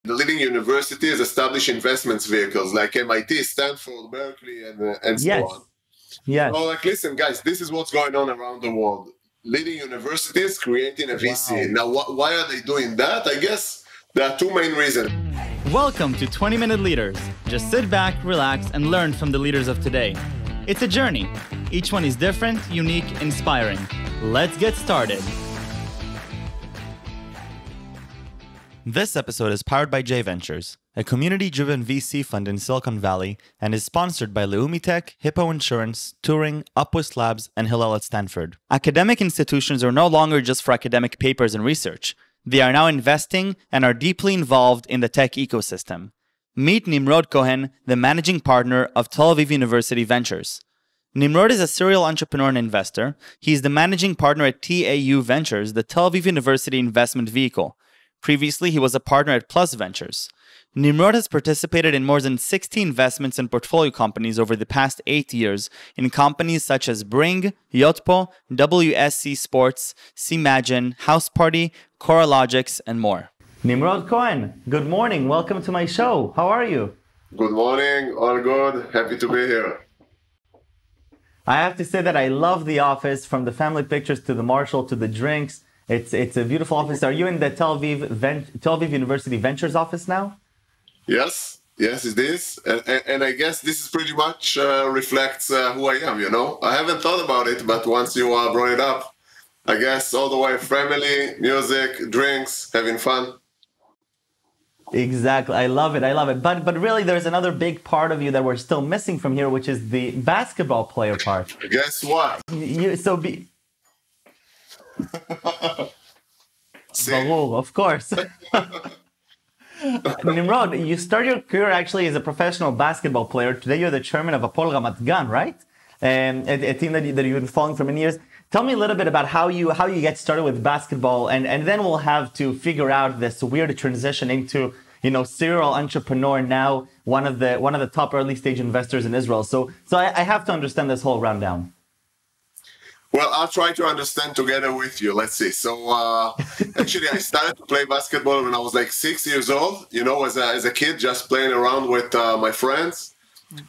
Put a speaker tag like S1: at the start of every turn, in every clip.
S1: The leading universities establish investments vehicles like MIT, Stanford, Berkeley, and so
S2: Yes.
S1: on.
S2: Yes.
S1: So, like, listen, guys, this is what's going on around the world. Leading universities creating a VC. Now, why are they doing that? I guess there are two main reasons.
S3: Welcome to 20-Minute Leaders. Just sit back, relax, and learn from the leaders of today. It's a journey. Each one is different, unique, inspiring. Let's get started. This episode is powered by J Ventures, a community-driven VC fund in Silicon Valley, and is sponsored by Leumi Tech, Hippo Insurance, Turing, Upwest Labs, and Hillel at Stanford. Academic institutions are no longer just for academic papers and research. They are now investing and are deeply involved in the tech ecosystem. Meet Nimrod Cohen, the managing partner of Tel Aviv University Ventures. Nimrod is a serial entrepreneur and investor. He is the managing partner at TAU Ventures, the Tel Aviv University Investment Vehicle. Previously, he was a partner at Plus Ventures. Nimrod has participated in more than 60 investments in portfolio companies over the past 8 years in companies such as Bringg, YOTPO, WSC Sports, Cimagine, HouseParty, Coralogix, and more. Nimrod Cohen, good morning. Welcome to my show. How are you?
S1: Good morning. All good. Happy to be here.
S3: I have to say that I love the office, from the family pictures to the Marshall to the drinks. It's a beautiful office. Are you in the Tel Aviv University Ventures office now?
S1: Yes, it is. And I guess this is pretty much reflects who I am, you know. I haven't thought about it, but once you brought it up, I guess all the way family, music, drinks, having fun.
S3: Exactly. I love it. But really, there's another big part of you that we're still missing from here, which is the basketball player part.
S1: Guess what?
S3: Of course. Nimrod, you started your career actually as a professional basketball player. Today you're the chairman of Hapoel Ramat Gan, right? A team that you've been following for many years. Tell me a little bit about how you get started with basketball, and then we'll have to figure out this weird transition into, serial entrepreneur, now one of the top early stage investors in Israel. So I have to understand this whole rundown.
S1: Well, I'll try to understand together with you. Let's see. So, actually, I started to play basketball when I was like 6 years old, as a kid, just playing around with my friends.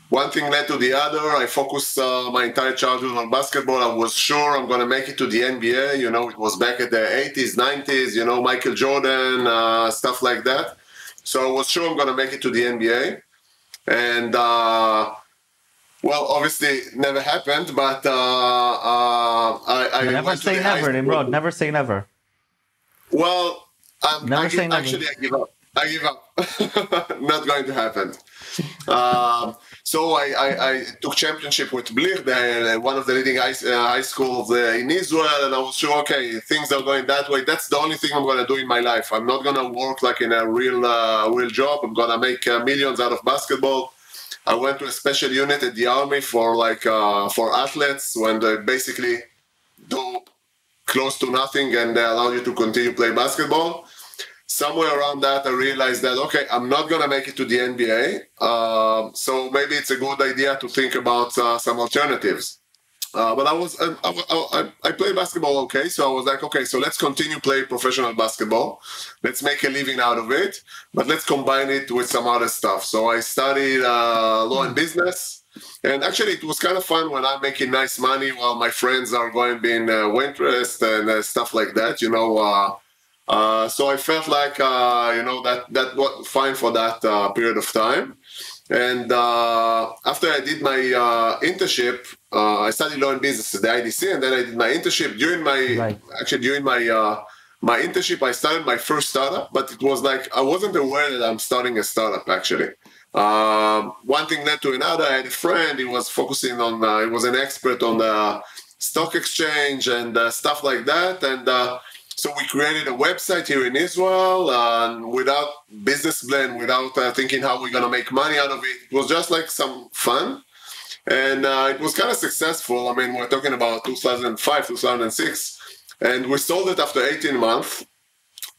S1: One thing led to the other. I focused my entire childhood on basketball. I was sure I'm going to make it to the NBA. It was back at the 80s, 90s, Michael Jordan, stuff like that. So I was sure I'm going to make it to the NBA. And, well, obviously, never happened, but I
S3: never say never, Nimrod. Never say never.
S1: Well, I give up. Not going to happen. So I took championship with Bringg, one of the leading high schools in Israel, and I was sure, okay, things are going that way. That's the only thing I'm going to do in my life. I'm not going to work like in a real job. I'm going to make millions out of basketball. I went to a special unit at the army for athletes, when they basically do close to nothing and they allow you to continue to play basketball. Somewhere around that, I realized that, okay, I'm not going to make it to the NBA. So maybe it's a good idea to think about some alternatives. But I play basketball okay, so I was like, okay, so let's continue play professional basketball. Let's make a living out of it, but let's combine it with some other stuff. So I studied law and business, and actually it was kind of fun when I'm making nice money while my friends are going being waitress and stuff like that, So I felt like, that was fine for that period of time. And after I did my internship, I studied law and business at the IDC, and then I did my internship. During my internship, I started my first startup, but it was like I wasn't aware that I'm starting a startup, actually. One thing led to another. I had a friend. He was focusing on, he was an expert on the stock exchange and stuff like that. And so we created a website here in Israel without business plan, without thinking how we're going to make money out of it. It was just like some fun. And it was kind of successful. I mean, we're talking about 2005, 2006. And we sold it after 18 months.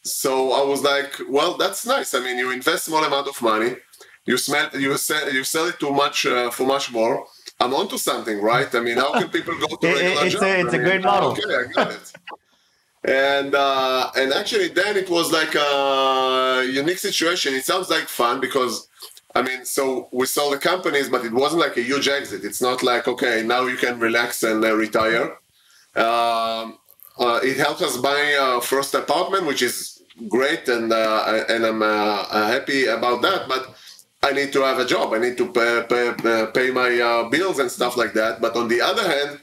S1: So I was like, well, that's nice. I mean, you invest small amount of money. You sell it too much for much more. I'm onto something, right? I mean, how can people go to regular job?
S3: It's a great model.
S1: Okay, I got it. And actually then it was like a unique situation. It sounds like fun because, I mean, so we sold the companies, but it wasn't like a huge exit. It's not like, okay, now you can relax and retire. It helped us buy our first apartment, which is great, and I'm happy about that. But I need to have a job. I need to pay my bills and stuff like that. But on the other hand,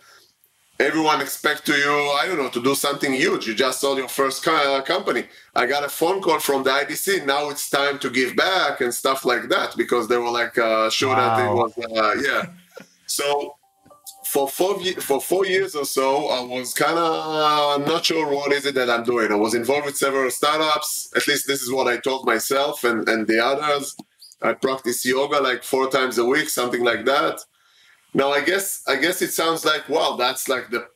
S1: everyone expects you, I don't know, to do something huge. You just sold your first company. I got a phone call from the IDC. Now it's time to give back and stuff like that, because they were like sure that it was, yeah. So for 4 years or so, I was kind of not sure what is it that I'm doing. I was involved with several startups. At least this is what I told myself and the others. I practice yoga like 4 times a week, something like that. Now, I guess it sounds like, wow, that's like the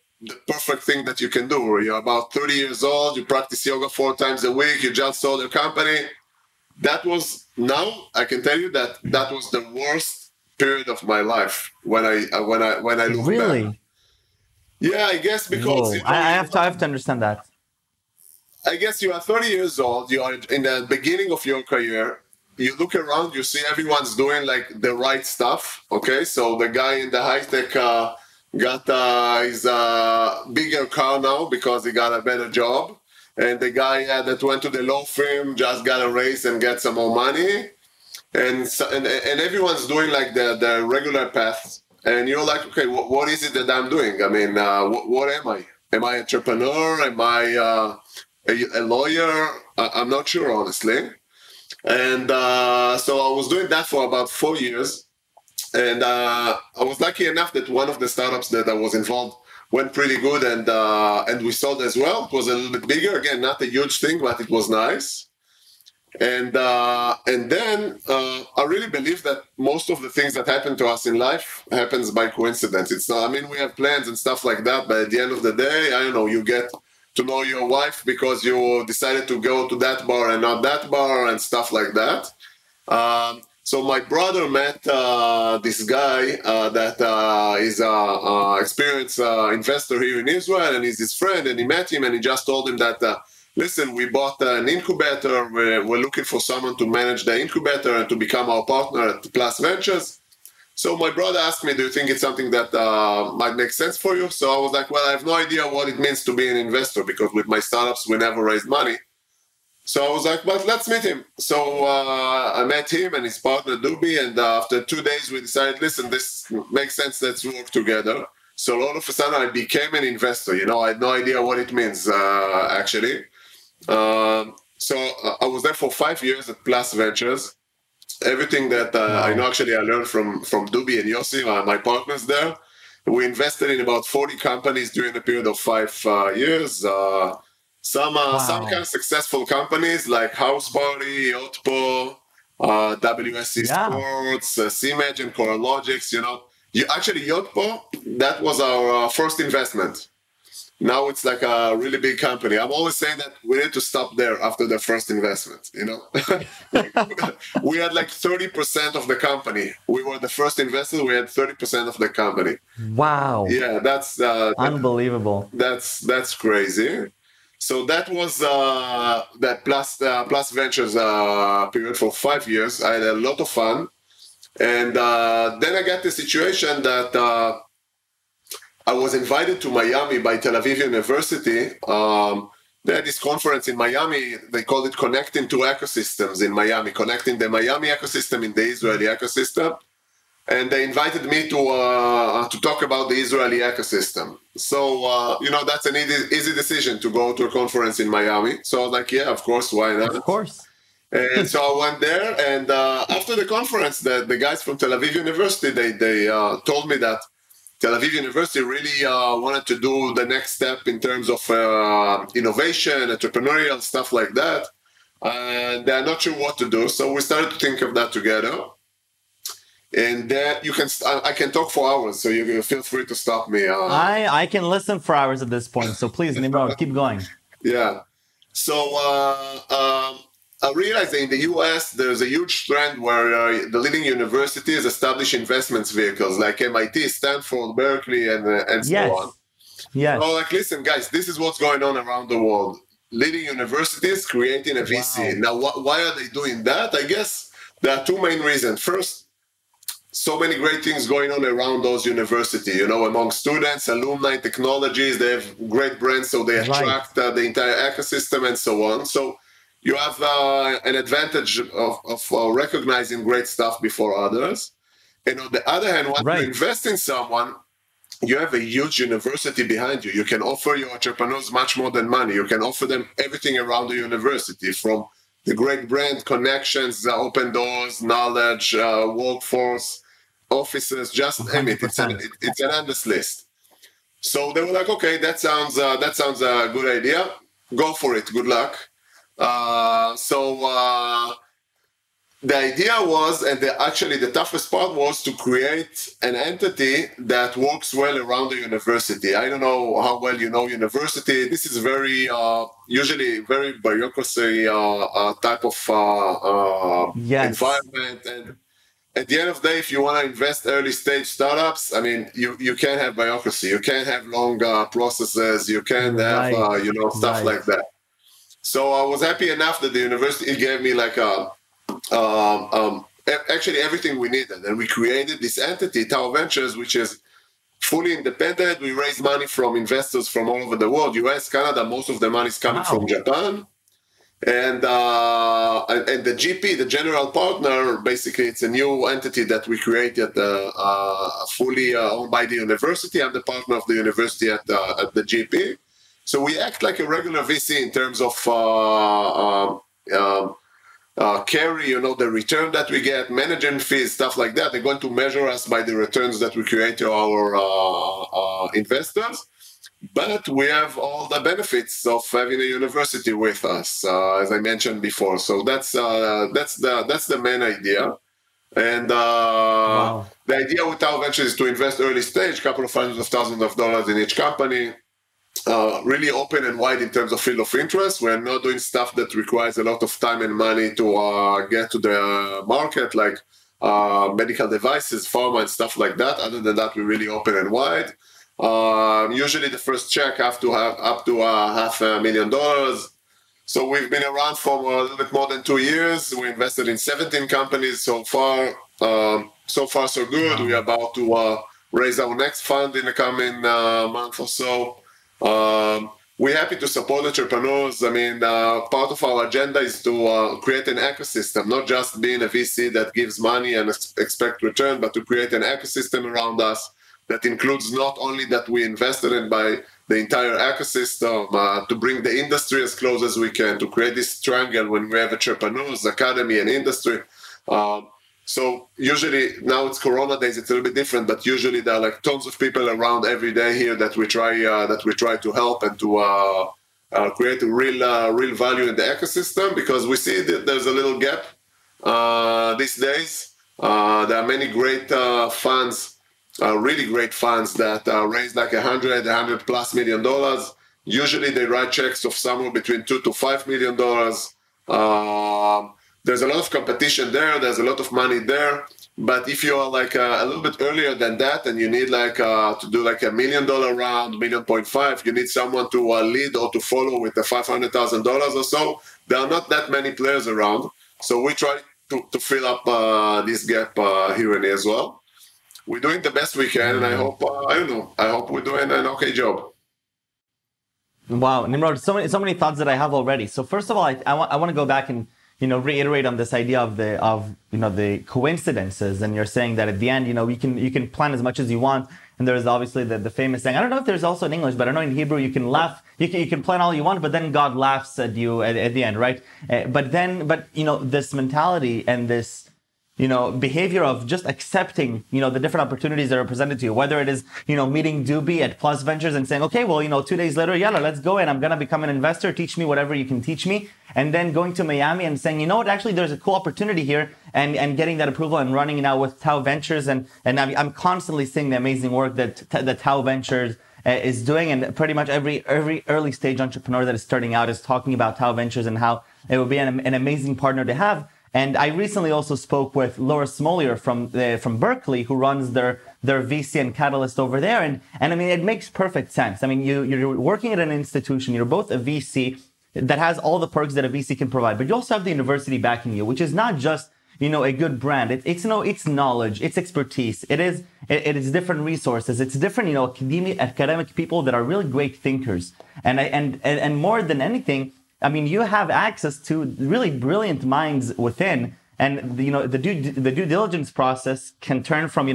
S1: perfect thing that you can do. You're about 30 years old, you practice yoga 4 times a week, you just sold your company. That was, now I can tell you that was the worst period of my life when I look
S3: really
S1: back. Yeah, I guess because
S3: you know, I have to understand that.
S1: I guess you are 30 years old, you are in the beginning of your career. You look around, you see everyone's doing like the right stuff. Okay, so the guy in the high tech got his bigger car now because he got a better job, and the guy that went to the law firm just got a raise and get some more money, and everyone's doing like the regular path. And you're like, okay, what is it that I'm doing? I mean, what am I? Am I an entrepreneur? Am I a lawyer? I'm not sure, honestly. And so I was doing that for about 4 years. And I was lucky enough that one of the startups that I was involved went pretty good, and we sold as well. It was a little bit bigger. Again, not a huge thing, but it was nice. And then I really believe that most of the things that happen to us in life happens by coincidence. It's not, I mean, we have plans and stuff like that, but at the end of the day, I don't know, you get to know your wife because you decided to go to that bar and not that bar and stuff like that. So my brother met this guy that is an experienced investor here in Israel, and he's his friend, and he met him and he just told him that, listen, we bought an incubator, we're looking for someone to manage the incubator and to become our partner at Plus Ventures. So my brother asked me, do you think it's something that might make sense for you? So I was like, well, I have no idea what it means to be an investor, because with my startups, we never raised money. So I was like, but let's meet him. So I met him and his partner, Dubi, and after 2 days, we decided, listen, this makes sense, let's work together. So all of a sudden, I became an investor. You know, I had no idea what it means, actually. So I was there for 5 years at Plus Ventures. Everything that I know, actually, I learned from Dubi and Yossi, my partners there. We invested in about 40 companies during a period of 5 years. Some kind of successful companies like HouseParty, YOTPO, WSC Sports, Cimagine, Coralogix. You know, actually YOTPO, that was our first investment. Now it's like a really big company. I'm always saying that we need to stop there after the first investment, you know. We had like 30% of the company. We were the first investor. We had 30% of the company.
S3: Wow.
S1: Yeah, that's
S3: unbelievable.
S1: That's crazy. So that was that Plus Ventures period for 5 years. I had a lot of fun. And then I got the situation that I was invited to Miami by Tel Aviv University. They had this conference in Miami. They called it Connecting Two Ecosystems in Miami, connecting the Miami ecosystem in the Israeli ecosystem. And they invited me to talk about the Israeli ecosystem. So, you know, that's an easy decision to go to a conference in Miami. So I was like, yeah, of course, why not?
S3: Of course.
S1: And so I went there. And after the conference, the guys from Tel Aviv University, they told me that Tel Aviv University really wanted to do the next step in terms of innovation, entrepreneurial, stuff like that. And they're not sure what to do. So we started to think of that together. And then I can talk for hours, so you feel free to stop me.
S3: I can listen for hours at this point, so please, Nimrod, keep going.
S1: Yeah. So I realized that in the US, there's a huge trend where the leading universities establish investments vehicles like MIT, Stanford, Berkeley, and so on.
S3: Yes.
S1: So like, listen, guys, this is what's going on around the world. Leading universities creating a VC. Now, why are they doing that? I guess there are two main reasons. First, so many great things going on around those universities, among students, alumni, technologies. They have great brands, so they attract the entire ecosystem and so on. So you have an advantage of recognizing great stuff before others. And on the other hand, when you invest in someone, you have a huge university behind you. You can offer your entrepreneurs much more than money. You can offer them everything around the university, from the great brand, connections, open doors, knowledge, workforce, offices, just name it. It's an endless list. So they were like, okay, that sounds a good idea. Go for it. Good luck. The idea was, and actually the toughest part was to create an entity that works well around the university. I don't know how well you know university. This is usually very bureaucracy type of environment. And at the end of the day, if you want to invest early stage startups, I mean, you can't have bureaucracy. You can't have long processes. You can't have, stuff like that. So I was happy enough that the university gave me like actually everything we needed, and we created this entity, Tau Ventures, which is fully independent. We raise money from investors from all over the world, US, Canada. Most of the money is coming from Japan, and the GP, the general partner, basically it's a new entity that we created, fully owned by the university. I'm the partner of the university at the GP, so we act like a regular VC in terms of carry, the return that we get, management fees, stuff like that. They're going to measure us by the returns that we create to our investors. But we have all the benefits of having a university with us, as I mentioned before. So that's the main idea. And the idea with Tau Ventures is to invest early stage, couple of hundreds of thousands of dollars in each company. Really open and wide in terms of field of interest. We're not doing stuff that requires a lot of time and money to get to the market, like medical devices, pharma, and stuff like that. Other than that, we're really open and wide. Usually the first check up to $500,000. So we've been around for a little bit more than 2 years. We invested in 17 companies so far. So far, so good. We're about to raise our next fund in the coming month or so. We're happy to support entrepreneurs. I mean, part of our agenda is to create an ecosystem, not just being a VC that gives money and expect return, but to create an ecosystem around us that includes not only that we invested in by the entire ecosystem, to bring the industry as close as we can, to create this triangle when we have entrepreneurs, academy, and industry. So usually, now it's Corona days, it's a little bit different, but usually there are like tons of people around every day here that we try to help and to create a real value in the ecosystem, because we see that there's a little gap these days. There are many great funds, really great funds that raise like $100+ million. Usually they write checks of somewhere between $2 to $5 million. There's a lot of competition there. There's a lot of money there. But if you are like a little bit earlier than that, and you need like to do like $1 million round, $1.5 million, you need someone to lead or to follow with the $500,000 or so. There are not that many players around. So we try to fill up this gap here and there as well. We're doing the best we can, and I hope we're doing an okay job.
S3: Wow, Nimrod, so many thoughts that I have already. So first of all, I want to go back and reiterate on this idea of the coincidences. And you're saying that at the end, you can plan as much as you want. And there's obviously the famous saying. I don't know if there's also in English, but I know in Hebrew you can laugh. You can plan all you want, but then God laughs at you at the end, right? But this mentality and this behavior of just accepting, the different opportunities that are presented to you, whether it is, meeting Dubi at Plus Ventures and saying, okay, well, 2 days later, yalla, let's go and I'm going to become an investor, teach me whatever you can teach me. And then going to Miami and saying, actually there's a cool opportunity here, and getting that approval and running now with Tau Ventures. And I'm constantly seeing the amazing work that Tau Ventures is doing. And pretty much every early stage entrepreneur that is starting out is talking about Tau Ventures and how it would be an amazing partner to have. And I recently also spoke with Laura Smolier from Berkeley, who runs their their VC and catalyst over there. And I mean, it makes perfect sense. I mean, you're working at an institution, you're both a VC that has all the perks that a VC can provide, but you also have the university backing you, which is not just, a good brand. It's knowledge, it's expertise. It is different resources. It's different, academic people that are really great thinkers. And more than anything, I mean, you have access to really brilliant minds within, and the due diligence process can turn from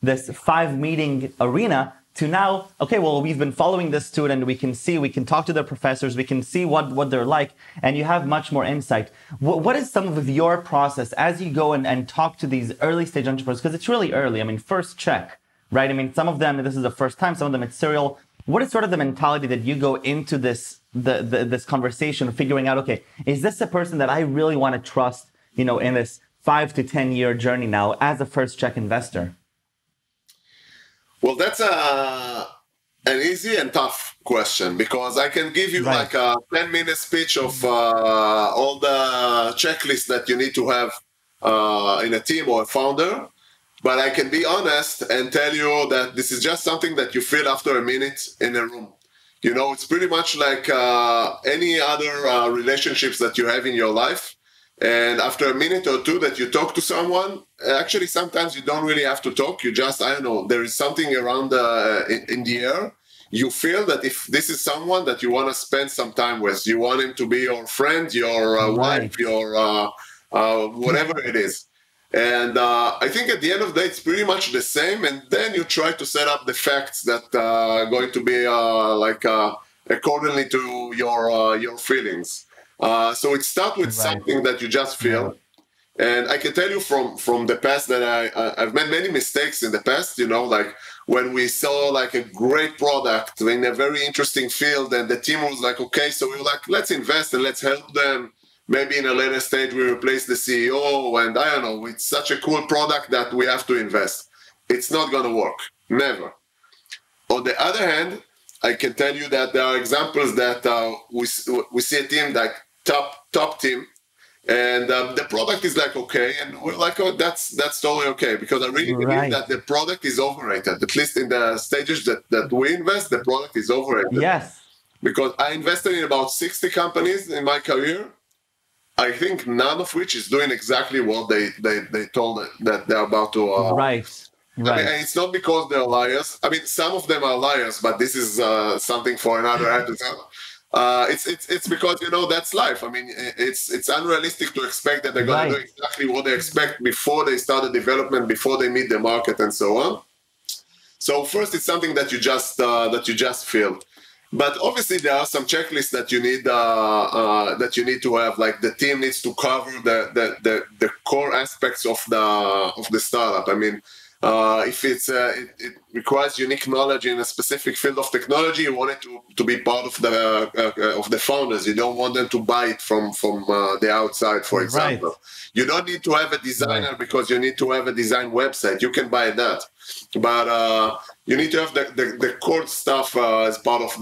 S3: this 5-meeting arena to now, okay, well, we've been following this student, we can talk to the professors, we can see what they're like, and you have much more insight. What is some of your process as you go and talk to these early stage entrepreneurs? Because it's really early. I mean, first check, right? I mean, some of them, this is the first time, some of them it's serial. What is sort of the mentality that you go into this conversation, figuring out, okay, is this a person that I really want to trust, in this 5 to 10 year journey now as a first check investor?
S1: Well, that's an easy and tough question, because I can give you like a 10-minute speech of all the checklists that you need to have in a team or a founder. But I can be honest and tell you that this is just something that you feel after a minute in a room. It's pretty much like any other relationships that you have in your life. And after a minute or two that you talk to someone, actually, sometimes you don't really have to talk. You just, I don't know, there is something around in the air. You feel that if this is someone that you want to spend some time with, you want him to be your friend, your wife, your whatever it is. And I think at the end of the day, it's pretty much the same. And then you try to set up the facts that are going to be accordingly to your feelings. So it starts with something that you just feel. And I can tell you from the past that I've made many mistakes in the past, like when we saw like a great product in a very interesting field, and the team was like, okay, so we were like, let's invest and let's help them. Maybe in a later stage, we replace the CEO, and I don't know, it's such a cool product that we have to invest. It's not going to work. Never. On the other hand, I can tell you that there are examples that we see a team like top team, and the product is like okay, and we're like, oh, that's totally okay, because I really believe that the product is overrated. At least in the stages that we invest, the product is overrated.
S3: Yes. Because
S1: I invested in about 60 companies in my career. I think none of which is doing exactly what they told that they're about to.
S3: Right.
S1: I mean, and it's not because they're liars. I mean, some of them are liars, but this is something for another episode. It's because that's life. I mean, it's unrealistic to expect that they're going to do exactly what they expect before they start the development, before they meet the market, and so on. So first, it's something that you just feel. But obviously, there are some checklists that you need to have. Like the team needs to cover the core aspects of the startup. I mean, if it requires unique knowledge in a specific field of technology, you want it to be part of the founders. You don't want them to buy it from the outside, for example. Right. You don't need to have a designer because you need to have a design website. You can buy that, but you need to have the core stuff as part of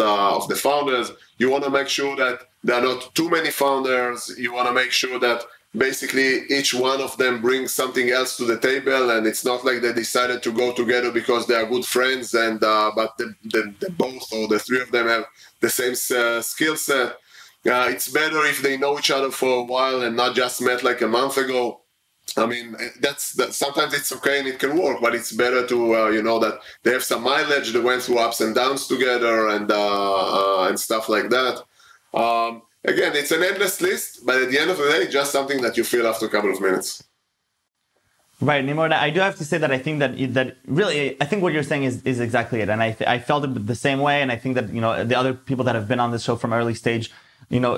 S1: the founders. You want to make sure that there are not too many founders. You want to make sure that basically each one of them brings something else to the table, and it's not like they decided to go together because they are good friends, and but the both or the three of them have the same skill set. It's better if they know each other for a while and not just met like a month ago. I mean, that's sometimes it's okay and it can work, but it's better to that they have some mileage. They went through ups and downs together and stuff like that. Again, it's an endless list, but at the end of the day, just something that you feel after a couple of minutes.
S3: Right, Nimrod, I do have to say that I think that really, I think what you're saying is exactly it. And I felt it the same way. And I think that, the other people that have been on this show from early stage,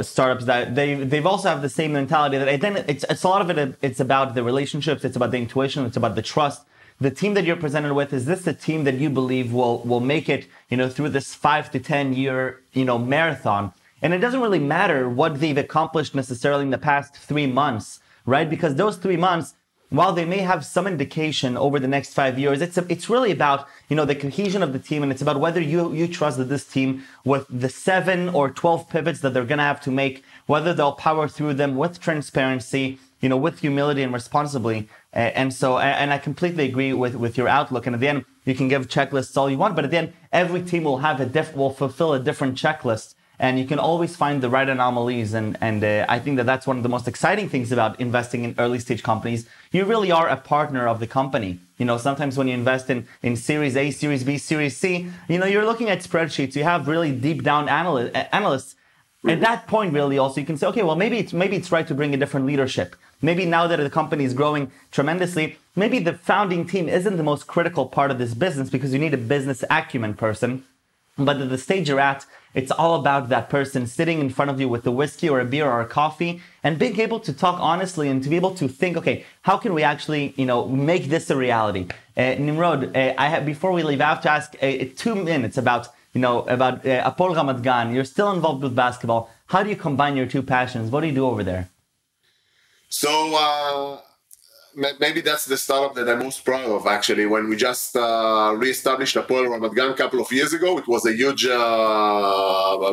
S3: startups, that they've also have the same mentality. That then it's a lot of it. It's about the relationships. It's about the intuition. It's about the trust. The team that you're presented with, is this the team that you believe will make it, through this 5 to 10 year, marathon? And it doesn't really matter what they've accomplished necessarily in the past 3 months, right? Because those 3 months, while they may have some indication over the next 5 years, it's really about, the cohesion of the team. And it's about whether you trust that this team, with the 7 or 12 pivots that they're going to have to make, whether they'll power through them with transparency, with humility and responsibly. And I completely agree with your outlook. And at the end, You can give checklists all you want, but at the end, every team will have will fulfill a different checklist. And you can always find the right anomalies. And I think that's one of the most exciting things about investing in early stage companies. You really are a partner of the company. Sometimes when you invest in Series A, Series B, Series C, you're looking at spreadsheets. You have really deep down analysts. At that point, really, also, you can say, okay, well, maybe it's right to bring a different leadership. Maybe now that the company is growing tremendously, maybe the founding team isn't the most critical part of this business because you need a business acumen person. But at the stage you're at, it's all about that person sitting in front of you with a whiskey or a beer or a coffee and being able to talk honestly and to be able to think, okay, how can we actually, make this a reality? Nimrod, before we leave, I have to ask 2 minutes about Hapoel Ramat Gan. You're still involved with basketball. How do you combine your two passions? What do you do over there?
S1: So, maybe that's the startup that I'm most proud of, actually. When we just re-established Hapoel Ramat Gan a couple of years ago, it was a huge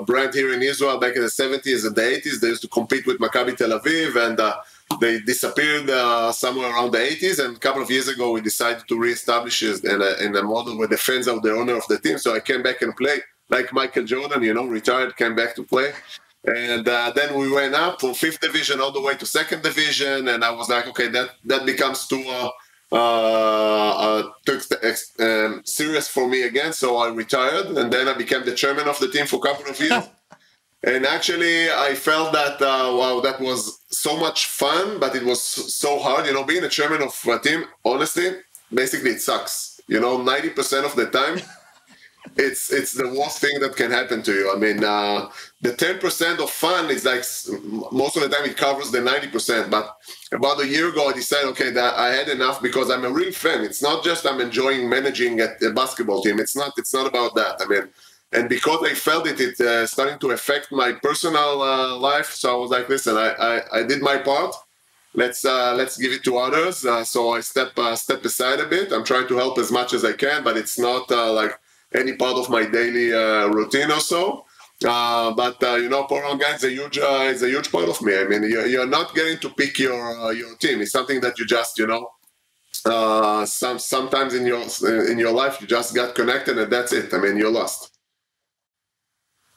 S1: brand here in Israel back in the 70s and the 80s. They used to compete with Maccabi Tel Aviv, and they disappeared somewhere around the 80s. And a couple of years ago, we decided to re-establish it in a model where the fans are the owner of the team. So I came back and played like Michael Jordan, retired, came back to play. And then we went up from 5th division all the way to 2nd division, and I was like, okay, that becomes too serious for me again. So I retired, and then I became the chairman of the team for a couple of years. And actually, I felt that wow, that was so much fun, but it was so hard. Being a chairman of a team, honestly, basically it sucks. 90% of the time. It's the worst thing that can happen to you. I mean, the 10% of fun is like most of the time it covers the 90%. But about a year ago, I decided, okay, that I had enough because I'm a real fan. It's not just I'm enjoying managing a basketball team. It's not about that. I mean, and because I felt it's starting to affect my personal life. So I was like, listen, I did my part. Let's give it to others. So I step aside a bit. I'm trying to help as much as I can, but it's not like any part of my daily routine or so. But Hapoel Ramat Gan is a huge part of me. I mean, you're not getting to pick your team. It's something that you just, sometimes in your life, you just got connected and that's it. I mean, you're lost.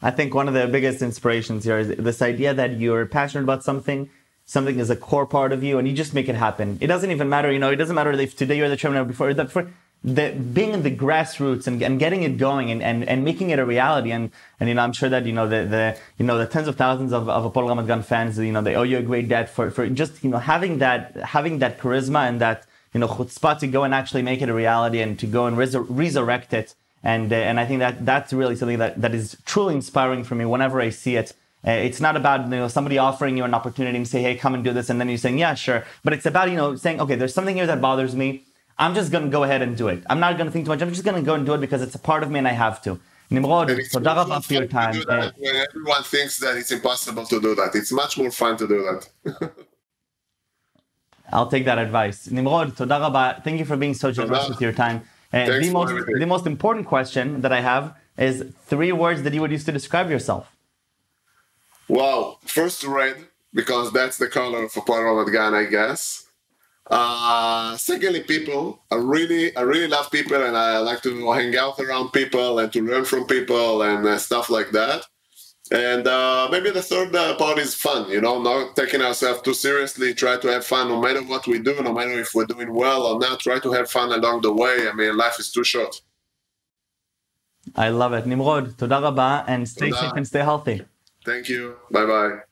S3: I think one of the biggest inspirations here is this idea that you're passionate about something is a core part of you and you just make it happen. It doesn't even matter, it doesn't matter if today you're the chairman or before being in the grassroots and getting it going and making it a reality. And I'm sure that, the tens of thousands of Hapoel Ramat Gan fans, they owe you a great debt for just, having that charisma and that, chutzpah to go and actually make it a reality and to go and resurrect it. And I think that's really something that is truly inspiring for me whenever I see it. It's not about, somebody offering you an opportunity and say, hey, come and do this. And then you're saying, yeah, sure. But it's about, saying, okay, there's something here that bothers me. I'm just going to go ahead and do it. I'm not going to think too much. I'm just going to go and do it because it's a part of me and I have to. Nimrod, toda rabba for your time.
S1: When everyone thinks that it's impossible to do that, it's much more fun to do that.
S3: I'll take that advice. Nimrod, toda rabba. Thank you for being so generous with your time. The most important question that I have is 3 words that you would use to describe yourself.
S1: Wow. First, red, because that's the color of Hapoel Ramat Gan, I guess. Secondly, people. I really love people, and I like to hang out around people and to learn from people and stuff like that. And maybe the third part is fun, not taking ourselves too seriously, try to have fun no matter what we do, no matter if we're doing well or not, try to have fun along the way. I mean, life is too short.
S3: I love it. Nimrod, toda rabba, and stay safe and stay healthy.
S1: Thank you. Bye-bye.